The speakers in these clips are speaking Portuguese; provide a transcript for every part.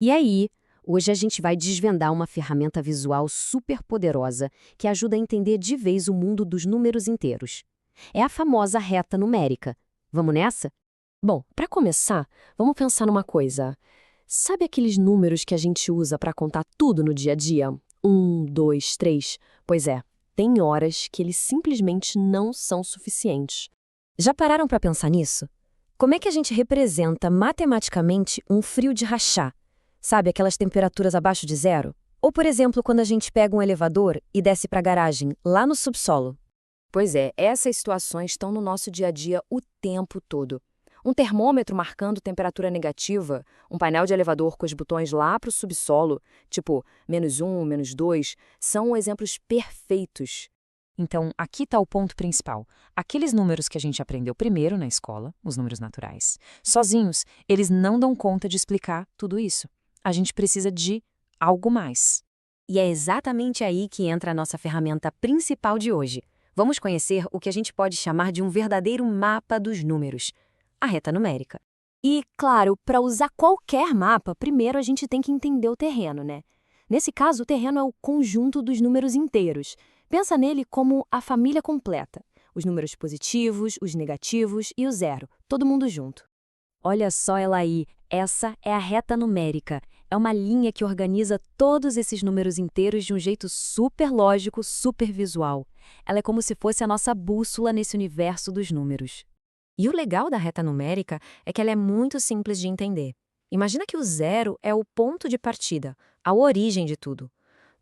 E aí, hoje a gente vai desvendar uma ferramenta visual super poderosa que ajuda a entender de vez o mundo dos números inteiros. É a famosa reta numérica. Vamos nessa? Bom, para começar, vamos pensar numa coisa. Sabe aqueles números que a gente usa para contar tudo no dia a dia? Um, dois, três. Pois é, tem horas que eles simplesmente não são suficientes. Já pararam para pensar nisso? Como é que a gente representa matematicamente um frio de rachar? Sabe, aquelas temperaturas abaixo de zero? Ou, por exemplo, quando a gente pega um elevador e desce para a garagem, lá no subsolo? Pois é, essas situações estão no nosso dia a dia o tempo todo. Um termômetro marcando temperatura negativa, um painel de elevador com os botões lá para o subsolo, tipo -1, -2, são exemplos perfeitos. Então, aqui está o ponto principal. Aqueles números que a gente aprendeu primeiro na escola, os números naturais, sozinhos, eles não dão conta de explicar tudo isso. A gente precisa de algo mais. E é exatamente aí que entra a nossa ferramenta principal de hoje. Vamos conhecer o que a gente pode chamar de um verdadeiro mapa dos números, a reta numérica. E, claro, para usar qualquer mapa, primeiro a gente tem que entender o terreno, né? Nesse caso, o terreno é o conjunto dos números inteiros. Pensa nele como a família completa. Os números positivos, os negativos e o zero, todo mundo junto. Olha só ela aí, essa é a reta numérica. É uma linha que organiza todos esses números inteiros de um jeito super lógico, super visual. Ela é como se fosse a nossa bússola nesse universo dos números. E o legal da reta numérica é que ela é muito simples de entender. Imagina que o zero é o ponto de partida, a origem de tudo.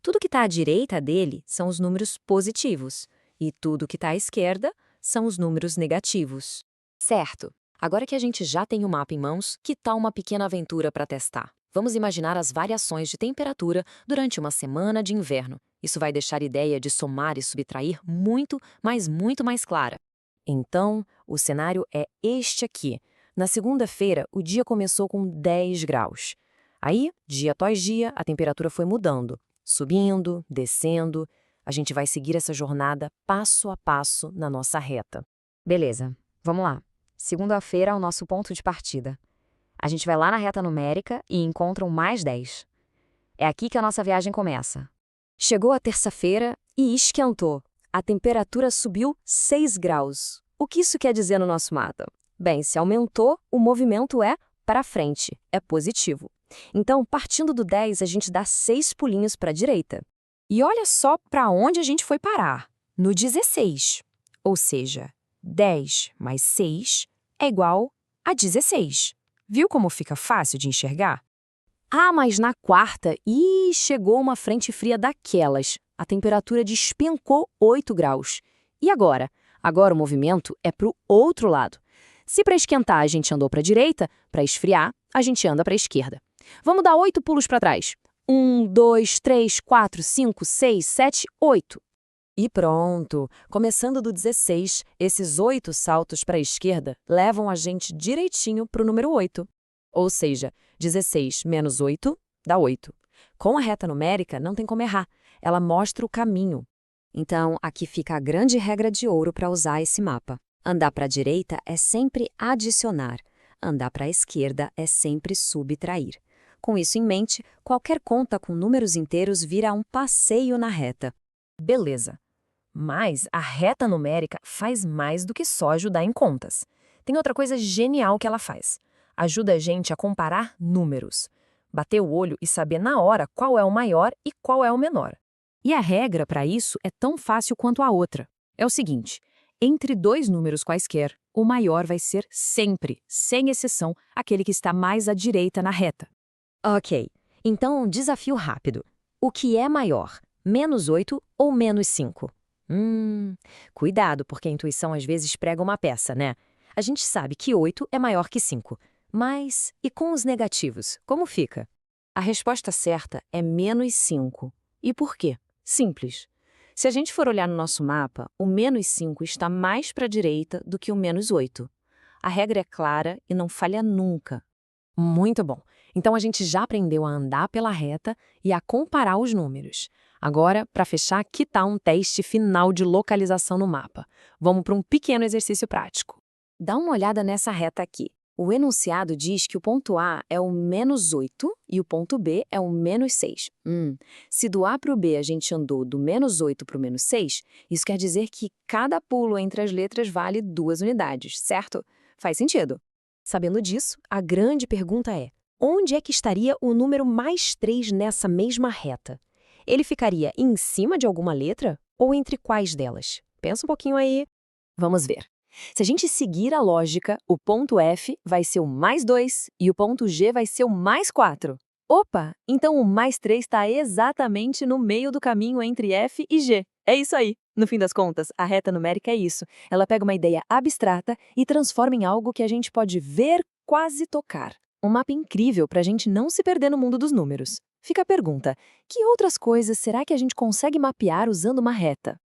Tudo que está à direita dele são os números positivos, e tudo que está à esquerda são os números negativos. Certo. Agora que a gente já tem o mapa em mãos, que tal uma pequena aventura para testar? Vamos imaginar as variações de temperatura durante uma semana de inverno. Isso vai deixar a ideia de somar e subtrair muito, mas muito mais clara. Então, o cenário é este aqui. Na segunda-feira, o dia começou com 10 graus. Aí, dia após dia, a temperatura foi mudando, subindo, descendo. A gente vai seguir essa jornada passo a passo na nossa reta. Beleza, vamos lá. Segunda-feira é o nosso ponto de partida. A gente vai lá na reta numérica e encontra um mais 10. É aqui que a nossa viagem começa. Chegou a terça-feira e esquentou. A temperatura subiu 6 graus. O que isso quer dizer no nosso mapa? Bem, se aumentou, o movimento é para frente, é positivo. Então, partindo do 10, a gente dá 6 pulinhos para a direita. E olha só para onde a gente foi parar, no 16. Ou seja, 10 mais 6 é igual a 16. Viu como fica fácil de enxergar? Ah, mas na quarta, chegou uma frente fria daquelas. A temperatura despencou 8 graus. E agora? Agora o movimento é para o outro lado. Se para esquentar a gente andou para a direita, para esfriar, a gente anda para a esquerda. Vamos dar 8 pulos para trás. 1, 2, 3, 4, 5, 6, 7, 8. E pronto! Começando do 16, esses 8 saltos para a esquerda levam a gente direitinho para o número 8. Ou seja, 16 menos 8 dá 8. Com a reta numérica, não tem como errar. Ela mostra o caminho. Então, aqui fica a grande regra de ouro para usar esse mapa. Andar para a direita é sempre adicionar. Andar para a esquerda é sempre subtrair. Com isso em mente, qualquer conta com números inteiros vira um passeio na reta. Beleza. Mas a reta numérica faz mais do que só ajudar em contas. Tem outra coisa genial que ela faz. Ajuda a gente a comparar números. Bater o olho e saber na hora qual é o maior e qual é o menor. E a regra para isso é tão fácil quanto a outra. É o seguinte, entre dois números quaisquer, o maior vai ser sempre, sem exceção, aquele que está mais à direita na reta. Ok, então um desafio rápido. O que é maior, -8 ou -5? Cuidado, porque a intuição às vezes prega uma peça, né? A gente sabe que 8 é maior que 5. Mas, e com os negativos, como fica? A resposta certa é -5. E por quê? Simples. Se a gente for olhar no nosso mapa, o -5 está mais para a direita do que o -8. A regra é clara e não falha nunca. Muito bom. Então a gente já aprendeu a andar pela reta e a comparar os números. Agora, para fechar, que tal um teste final de localização no mapa? Vamos para um pequeno exercício prático. Dá uma olhada nessa reta aqui. O enunciado diz que o ponto A é o -8 e o ponto B é o -6. Se do A para o B a gente andou do -8 para o -6, isso quer dizer que cada pulo entre as letras vale 2 unidades, certo? Faz sentido. Sabendo disso, a grande pergunta é: onde é que estaria o número mais 3 nessa mesma reta? Ele ficaria em cima de alguma letra ou entre quais delas? Pensa um pouquinho aí. Vamos ver. Se a gente seguir a lógica, o ponto F vai ser o +2 e o ponto G vai ser o +4. Opa! Então o +3 está exatamente no meio do caminho entre F e G. É isso aí. No fim das contas, a reta numérica é isso. Ela pega uma ideia abstrata e transforma em algo que a gente pode ver, quase tocar. Um mapa incrível para a gente não se perder no mundo dos números. Fica a pergunta: que outras coisas será que a gente consegue mapear usando uma reta?